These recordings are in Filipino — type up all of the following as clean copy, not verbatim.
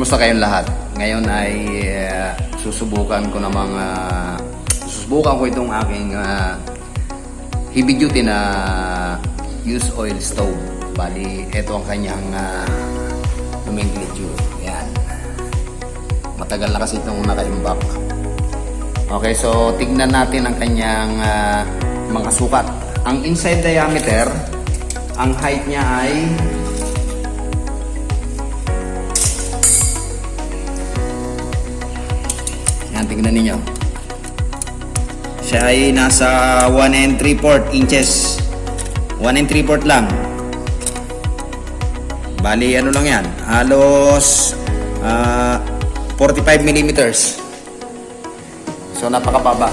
Kumusta kayong lahat? Ngayon ay susubukan ko itong aking heavy duty na used oil stove. Bali, ito ang kanyang nomenclature. Yan. Matagal na kasi itong naka-imbak. Okay, so tignan natin ang kanyang mga sukat. Ang inside diameter, ang height niya ay yan, tignan ninyo. Siya ay nasa 1 3/4 inches. 1 3/4 lang. Bali, ano lang yan? Halos 45 millimeters. So, napakababa.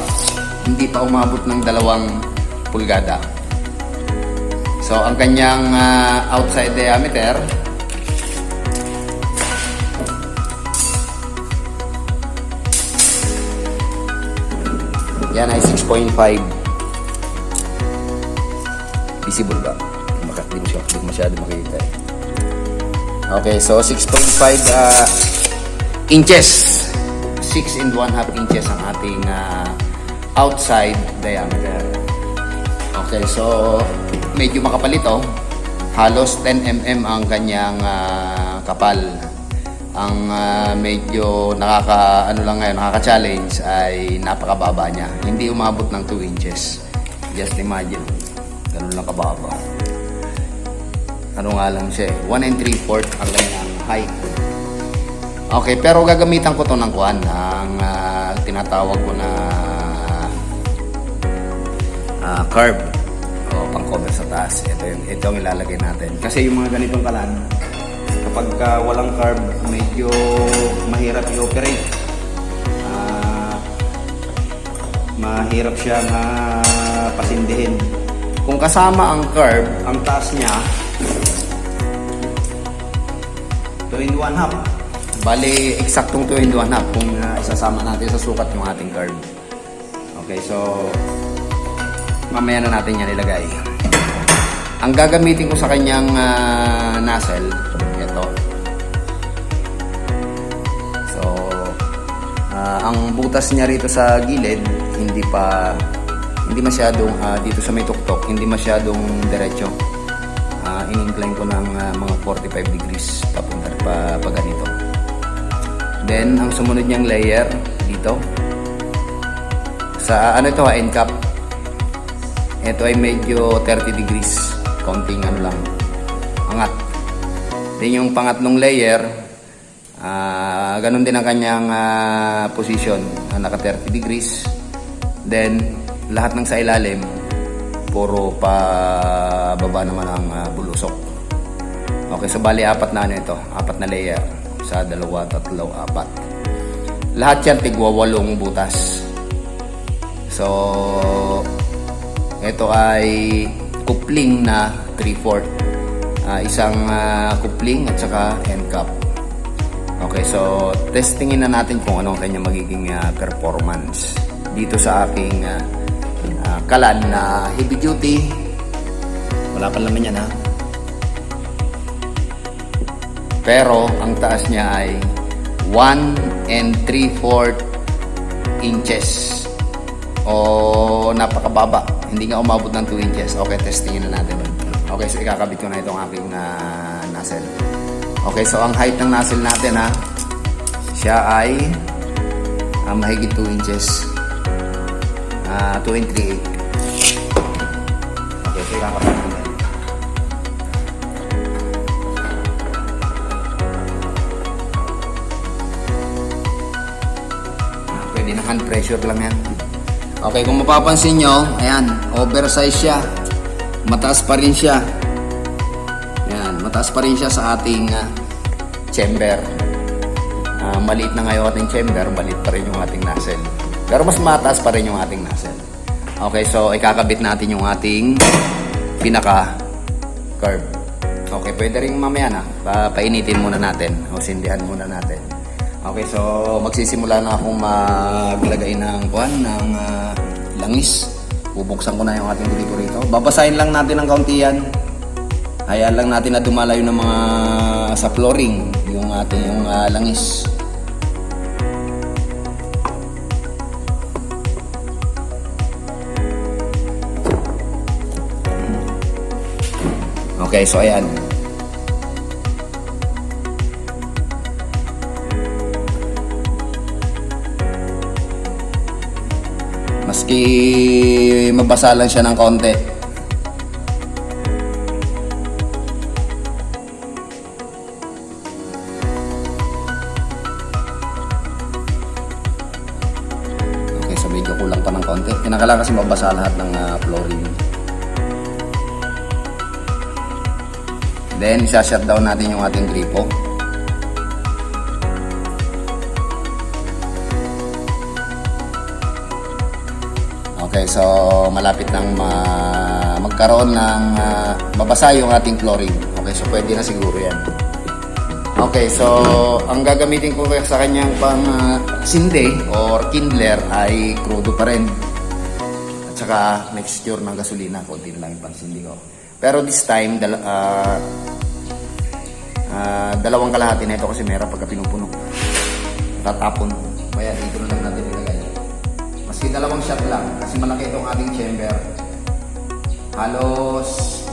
Hindi pa umabot ng 2 pulgada. So, ang kanyang outside diameter yan ay 6.5. Visible ba? Hindi ko masyado makikita. Okay, so 6.5 inches. 6 1/2 inches ang ating outside diameter. Okay, so medyo makapal ito. Halos 10 mm ang kanyang kapal. Ang medyo nakaka-challenge ay napakababa niya. Hindi umabot ng 2 inches. Just imagine. Ganun lang kababa. Ano nga lang siya, 1 3/4 ang kanyang height. Okay, pero gagamitan ko to ng tinatawag ko na curve o pang-cover sa taas. Ito ang ilalagay natin. Kasi yung mga ganitong kalan, kapag walang curve, medyo mahirap i-operate. Mahirap siyang pasindihin. Kung kasama ang curve, ang taas niya 2 1/2. Bali, eksaktong 2 1/2 kung isasama natin sa sukat yung ating curve. Okay, so mamaya na natin yan ilagay. Ang gagamitin ko sa kanyang nozzle, ito. So, ang butas niya rito sa gilid, hindi masyadong dito sa may tuktok, hindi masyadong diretso. In-incline ko ng mga 45 degrees papunta pa ganito. Then, ang sumunod niyang layer dito sa end cap. Ito ay medyo 30 degrees, konting angat. Then yung pangatlong layer, ganun din ang kanyang position, naka 30 degrees. Then lahat ng sa ilalim puro pa baba naman ang bulusok. Okay, so bali apat na layer sa 2, 3, 4. Lahat yan tigwa 8 butas. So ito ay coupling na 3/4. Isang coupling at saka end cap. Okay, so testingin na natin kung ano ang kanyang magiging performance dito sa aking kalan na heavy duty. Wala pa naman yan, pero ang taas niya ay 1 3/4 inches. O napakababa. Hindi nga umabot ng 2 inches. Okay, testingin na natin. Okay, so ikakabit ko na itong aking nozzle. Okay, so ang height ng nozzle natin siya ay mahigit 2 inches. 2 3/8. Okay, so ikakabit ko na. Pwede na hand pressure lang yan. Okay, kung mapapansin nyo, ayan, oversize siya. Mataas pa rin siya. Ayan, mataas pa rin siya sa ating chamber. Maliit na ngayon ating chamber, maliit pa rin yung ating nozzle. Pero mas mataas pa rin yung ating nozzle. Okay, so ikakabit natin yung ating pinaka-curve. Okay, pwede rin mamaya painitin muna natin o sindihan muna natin. Okay, so magsisimula na akong maglagay ng langis. Bubuksan ko na yung ating gripo rito. Babasahin lang natin ng kaunti yan. Hayaan lang natin na dumalayo ng mga sa flooring, yung ating langis. Okay, so ayan. Maski mabasa lang siya ng konti. Okay, so medyo kulang pa ng konti. Kinakailangan kasi mabasa lahat ng flooring. Then, isa-shutdown natin yung ating gripo. Okay, so malapit nang magkaroon ng mabasa yung ating flooring. Okay, so pwede na siguro yan. Okay, so ang gagamitin ko sa kanyang pang sinde or kindler ay crudo pa rin. At saka mixture ng gasolina. Kunti na lang yung pansindi ko. Pero this time, dalawang kalahati na ito kasi meron pagka pinupuno. Tatapon. Kaya dito na lang natin ilagay. Maski dalawang shot lang kasi malaki itong ating chamber. Halos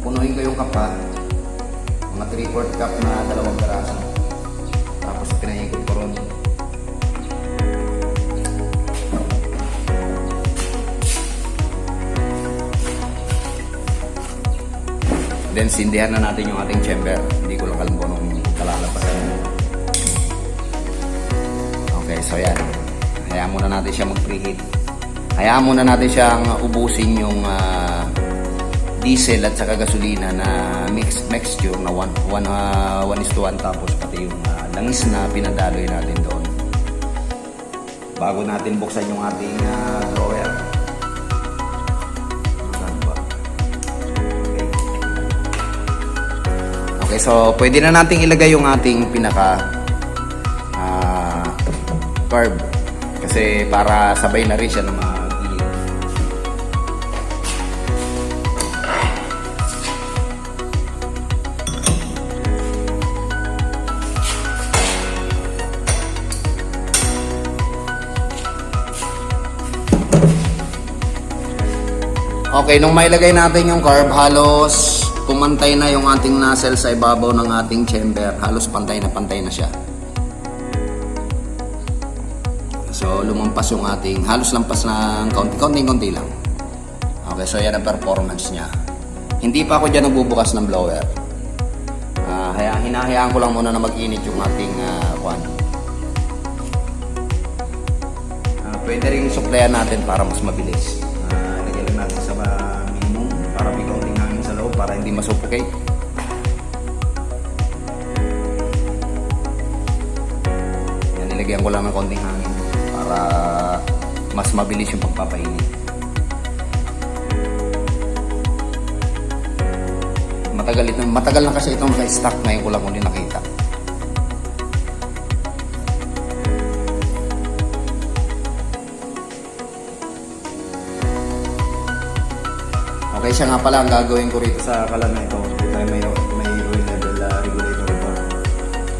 punuin ko yung kapa. Mga 3/4 cup na dalawang peraso. Tapos pinahigop ko ron. Then sindihan na natin yung ating chamber. Hindi ko lang alam kung anong kalalabasan. Okay, so yan. Hayaan muna natin siya mag-preheat. Hayaan muna natin siyang ubusin yung diesel at saka gasolina na mixture na 1:1 tapos pati yung langis na pinadaloy natin doon. Bago natin buksan yung ating drawer. Okay, so pwede na nating ilagay yung ating pinaka carb kasi para sabay na rin siya na mag-init. Okay, nung mailagay natin yung carb, halos pumantay na yung ating nozzle sa ibabaw ng ating chamber. Halos pantay na siya. So, lumampas yung ating, halos lampas ng konting-konti lang. Okay, so yan ang performance niya. Hindi pa ako dyan nagbubukas ng blower. Hinahayaan ko lang muna na mag-init yung ating kwan. Pwede rin supplyan natin para mas mabilis. Lagyan lang natin sa minimum para may konting hangin sa loob para hindi masuffocate. Yan, nilagyan ko lang ng konting hangin para mas mabilis yung pagpapainit. Matagal na kasi itong naka-stock, ngayon ko lang ulit nakita. Okay, siya nga pala ang gagawin ko rito sa kalan na ito. Dito may oil level regulator ito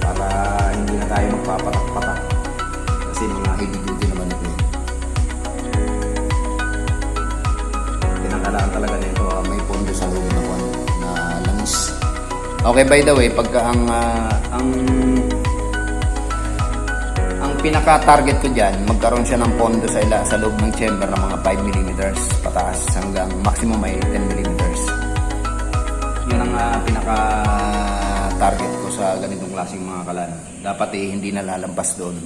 para hindi na tayo magpapatak-patak kasi mga heavy duty naman ito. Kinakailangan talaga nito may pondo sa loob na langis. Okay, by the way, pagka ang pinaka-target ko dyan, magkaroon siya ng pondo sa loob ng chamber ng mga 5mm pataas hanggang maximum ay 10mm. Yun ang pinaka-target ko sa ganitong klaseng mga kalan. Dapat hindi na lalampas doon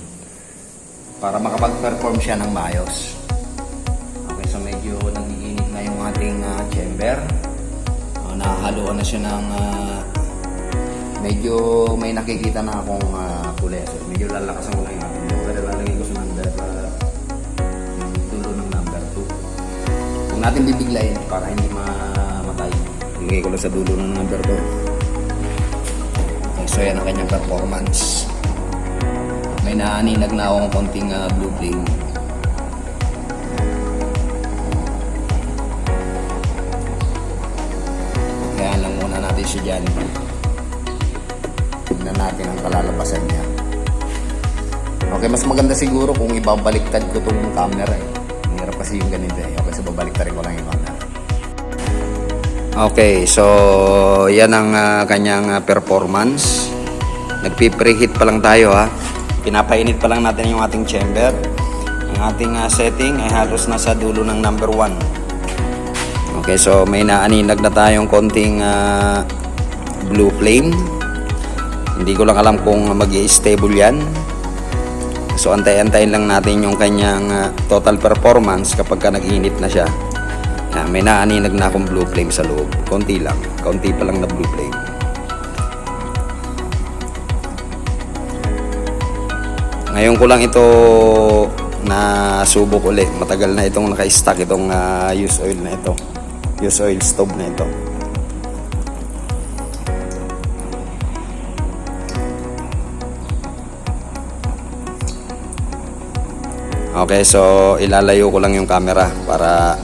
para makapag-perform siya ng maayos. Okay, so medyo nag-iinit na yung ating chamber. Nakahaluan na siya ng medyo may nakikita na akong kulay. So, medyo lalakasan ko lang yung ating blower. Lalagay ko sa number dulo ng number 2. Kung natin bibiglayin para hindi mamatay, lagay ko lang sa dulo ng number 2. Okay, so yan ang kanyang performance. May naaninag na akong konting blue flame. Kaya lang muna natin siya dyan. Tignan natin ang kalalabasan niya. Okay, mas maganda siguro kung ibabaliktad ko itong camera eh. Mahirap kasi yung ganito eh. Okay, so babaliktad ko lang yung camera. Okay, so yan ang kanyang performance. Nagpi-preheat pa lang tayo ha. Pinapainit pa lang natin yung ating chamber. Ang ating setting ay halos nasa dulo ng number 1. Okay, so may naaninag na tayong konting blue flame. Hindi ko lang alam kung mag-i-stable yan. So antay-antayin lang natin yung kanyang total performance kapag ka nag-init na siya. May naaninag na akong blue flame sa loob. Konti lang. Konti pa lang na blue flame. Ngayon ko lang ito na subok ulit. Matagal na itong naka-stack itong use oil na ito. Use oil stove na ito. Okay, so ilalayo ko lang yung camera para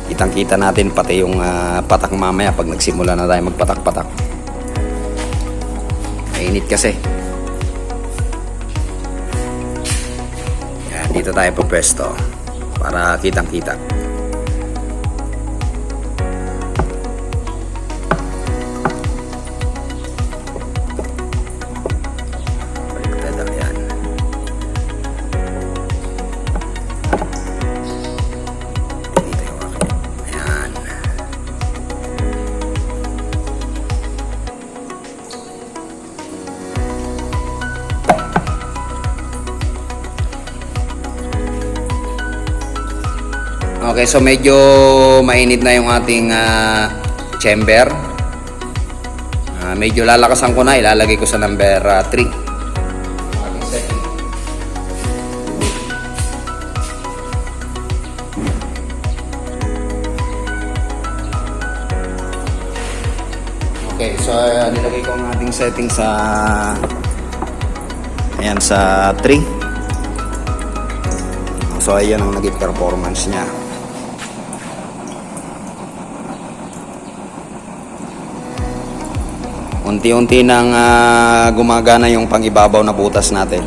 kitang-kita natin pati yung patak mamaya pag nagsimula na tayo magpatak-patak. Mainit kasi. Yan, dito tayo pupwesto para kitang-kita. Okay, so medyo mainit na yung ating chamber. Medyo lalakasan ko na, ilalagay ko sa number 3. Ating setting. Okay, so nilagay ko ang ating setting sa ayan sa 3. So ayan ang naging performance niya. Unti-unti nang gumagana yung pangibabaw na butas natin.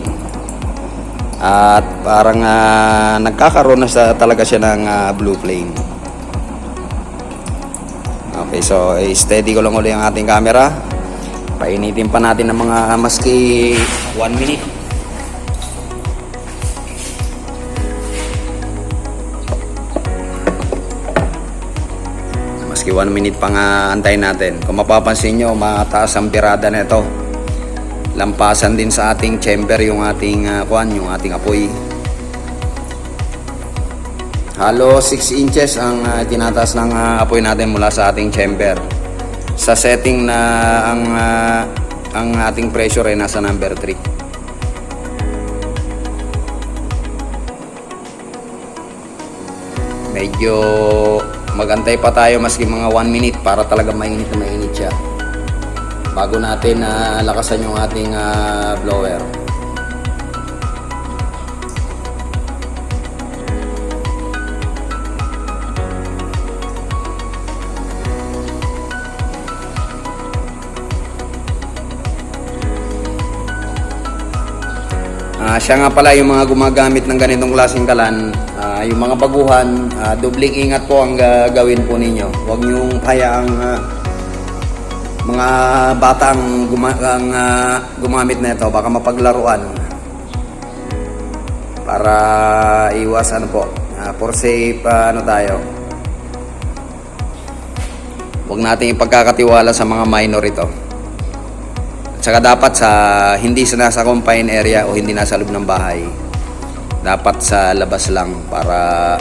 At parang nagkakaroon na talaga siya ng blue flame. Okay, so steady ko lang ulit ang ating camera. Painitin pa natin ng mga maski 1 minute. Maski 1 minute pang antayin natin. Kung mapapansin nyo, mataas ang birada na ito. Lampasan din sa ating chamber yung ating yung ating apoy. Halos 6 inches ang tinataas ng apoy natin mula sa ating chamber. Sa setting na ang ating pressure ay nasa number 3. Medyo magantay pa tayo maski mga 1 minute para talaga mainit na mainit siya bago natin lakasan yung ating blower. Siya nga pala yung mga gumagamit ng ganitong klaseng kalan, yung mga baguhan, dobling ingat po ang gawin po ninyo. Huwag niyong hayaang mga batang gumamit na ito, baka mapaglaruan. Para iwas for safe tayo. Huwag natin ipagkakatiwala sa mga minor ito. Saka dapat hindi nasa confined area o hindi nasa loob ng bahay. Dapat sa labas lang para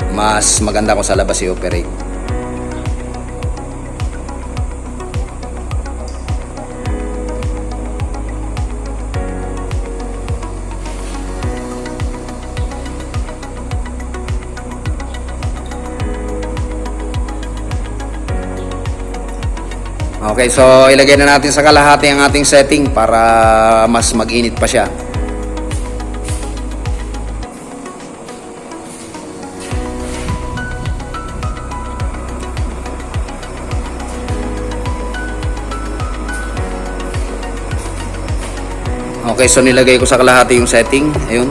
mas maganda kung sa labas i-operate. Okay, so ilagay na natin sa kalahati ang ating setting para mas mag-init pa siya. Okay, so nilagay ko sa kalahati yung setting. Ayun.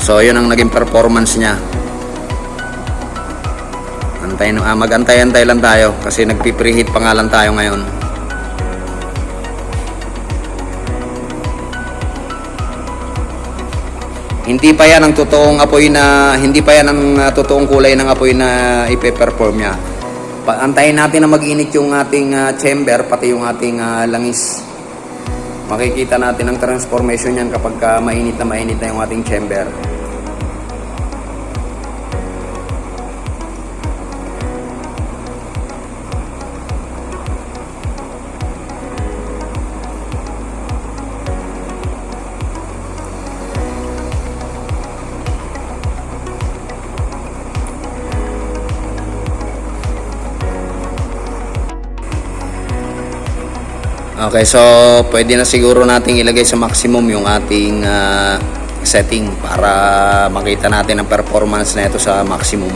So, yun ang naging performance niya. Mag-antay-antay lang tayo kasi nagpi-preheat pa nga lang tayo ngayon. Hindi pa yan ang totoong apoy na, hindi pa yan ang totoong kulay ng apoy na ipe-perform niya. Antayin natin na mag-init yung ating chamber, pati yung ating langis. Makikita natin ang transformation yan kapag mainit na yung ating chamber. Okay, so pwede na siguro nating ilagay sa maximum yung ating setting para makita natin ang performance na ito sa maximum.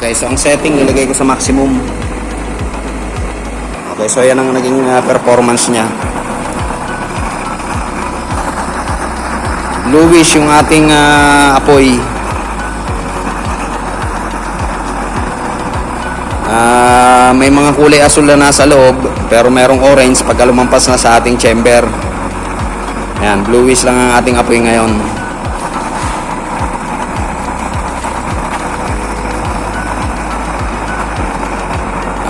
Okay, so ang setting nilagay ko sa maximum. Okay, so yan ang naging performance niya. Bluish yung ating apoy. May mga kulay asul na nasa loob pero merong orange pagka lumampas na sa ating chamber. Ayan, bluish lang ang ating apoy ngayon.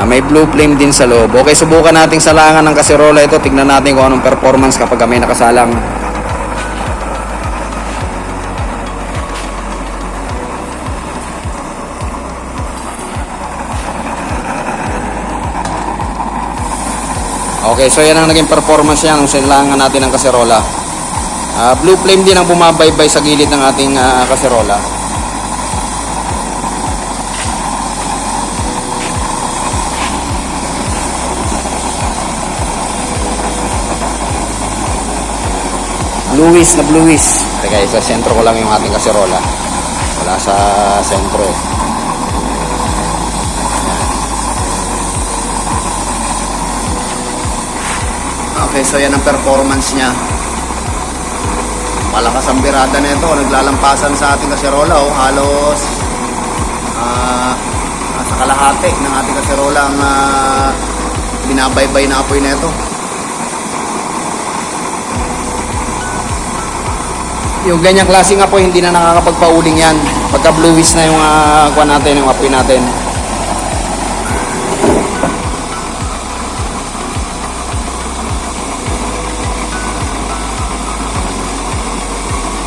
May blue flame din sa loob. Okay, subukan nating salangan ng kaserola ito. Tignan natin kung anong performance kapag may nakasalang. Okay, so yan ang naging performance niya nung silangan natin ng kaserola. Blue flame din ang bumabaybay sa gilid ng ating kaserola. Bluish na bluish. Teka, sa sentro ko lang yung ating kaserola. Wala sa sentro eh. Okay, so yan ang performance niya. Malakas ang birada na ito. Naglalampasan sa ating kaserola. Halos sa kalahati ng ating kaserola ang binabaybay na apoy na ito. Yung ganyang klaseng apoy, hindi na nakakapagpauling yan. Pagka bluish na yung kuha natin, yung apoy natin.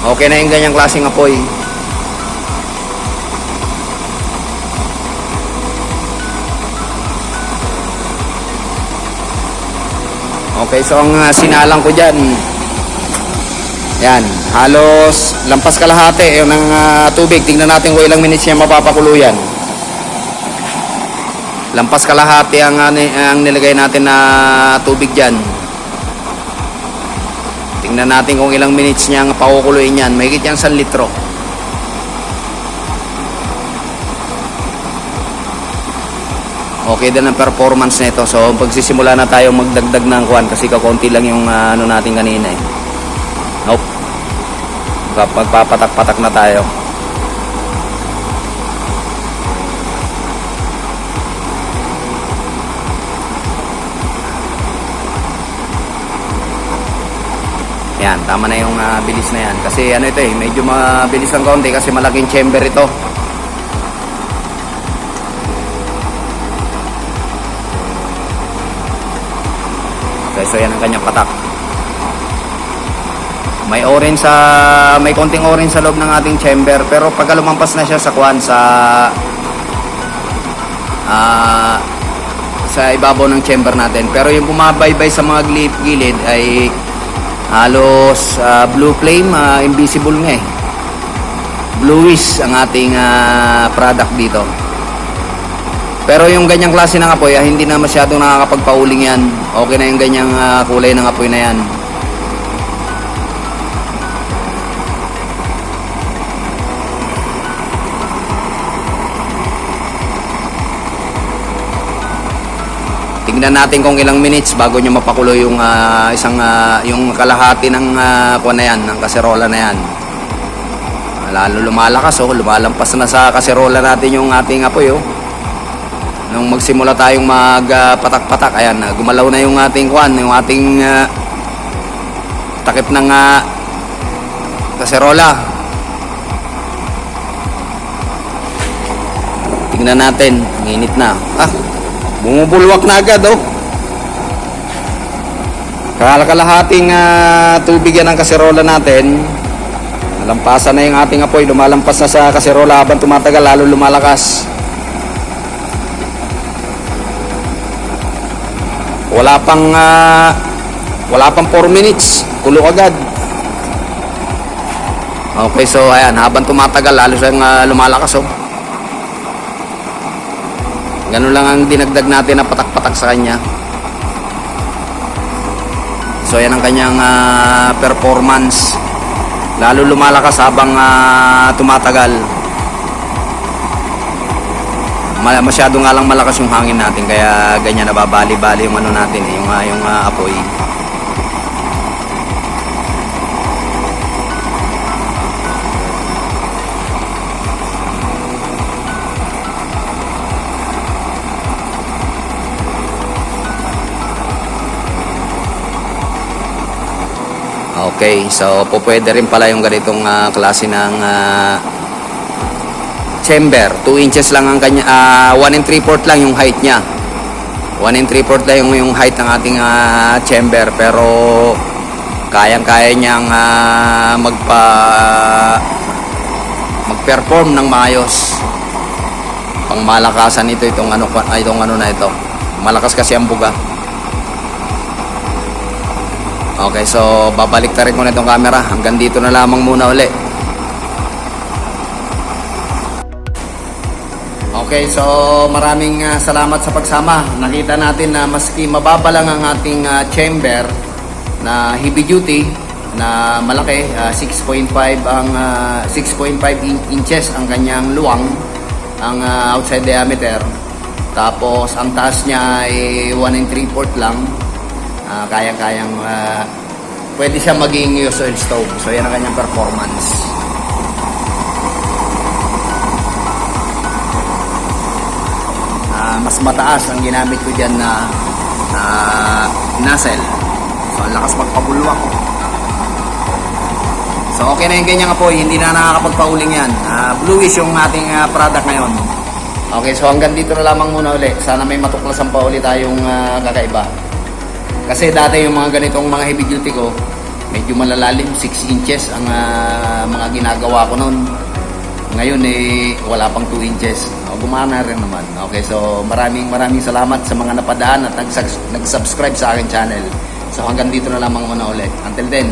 Okay na yung ganyang klaseng apoy. Okay, so ang sinalang ko dyan, yan, halos lampas kalahati yung ng tubig. Tingnan natin kung ilang minutes niya mapapakulo yan. Lampas kalahati ang nilagay natin na tubig dyan. Tingnan natin kung ilang minutes niyang pakukuluin yan. Mahigit yan 1 litro. Okay din ang performance nito. So pagsisimula na tayo magdagdag ng kuwan kasi kakunti lang yung ano natin kanina eh. Nope. Magpapatak-patak na tayo. Yan, tama na yung bilis na yan. Kasi ano ito eh, medyo mabilis ng kaunti kasi malaking chamber ito. Okay, so yan ang kanyang patak. May orange may konting orange sa loob ng ating chamber, pero pagka lumampas na siya sa kuwan sa ibabaw ng chamber natin. Pero yung bumabaybay sa mga gilid ay halos blue flame, invisible nga eh. Bluish ang ating product dito. Pero yung ganyang klase ng apoy, hindi na masyadong nakakapagpauling yan. Okay na yung ganyang kulay ng apoy na yan. tignan natin kung ilang minutes bago nyo mapakulo yung yung kalahati ng kuwan na yan, ng kaserola na yan. Lalo lumalakas, lumalampas na sa kaserola natin yung ating apoy. Nung magsimula tayong magpatak-patak, ayan, gumalaw na yung ating kuwan, yung ating takip ng kaserola. Tingnan natin, ang init na. Bumubulwak na agad, Kalahating tubig yan ang kaserola natin. Nalampasan na yung ating apoy, lumalampas na sa kaserola habang tumatagal, lalo lumalakas. Wala pang 4 minutes, kulo agad. Okay, so ayan, habang tumatagal, lalo siyang lumalakas, Ganun lang ang dinagdag natin na patak-patak sa kanya. So yan ang kanyang performance. Lalo lumalakas habang tumatagal. Masyado nga lang malakas yung hangin natin, kaya ganyan nababali-bali yung ano natin, yung apoy. Okay, so pwede rin pala yung ganitong klase ng chamber. 2 inches lang ang kanya, 1 3/4 lang yung height niya. 1 3/4 lang yung height ng ating chamber, pero kayang-kaya niyang mag-perform ng maayos. Pangmalakasan ito, itong ano na ito. Malakas kasi ang buga. Okay, so babalik na rin ko na itong camera. Hanggang dito na lamang muna uli. Okay, so maraming salamat sa pagsama. Nakita natin na maski mababa lang ang ating chamber na heavy duty na malaki, 6.5 inches ang kanyang luwang, ang outside diameter. Tapos ang taas niya ay 1 3/4 lang. Kayang-kayang pwede siya maging use oil stove. So yan ang kanyang performance. Mas mataas ang ginamit ko dyan na nozzle. So ang lakas magpabulwak. So okay na yung ganyang apoy, hindi na nakakapagpauling yan. Bluish yung ating product ngayon. Okay, so hanggang dito na lamang muna uli. Sana may matuklasan pa uli tayong kakaiba. Kasi dati yung mga ganitong mga heavy duty ko, medyo malalalim, 6 inches ang mga ginagawa ko noon. Ngayon wala pang 2 inches. Gumana rin naman. Okay, so maraming salamat sa mga napadaan at nag-subscribe sa akin channel. So hanggang dito na lamang muna ulit. Until then,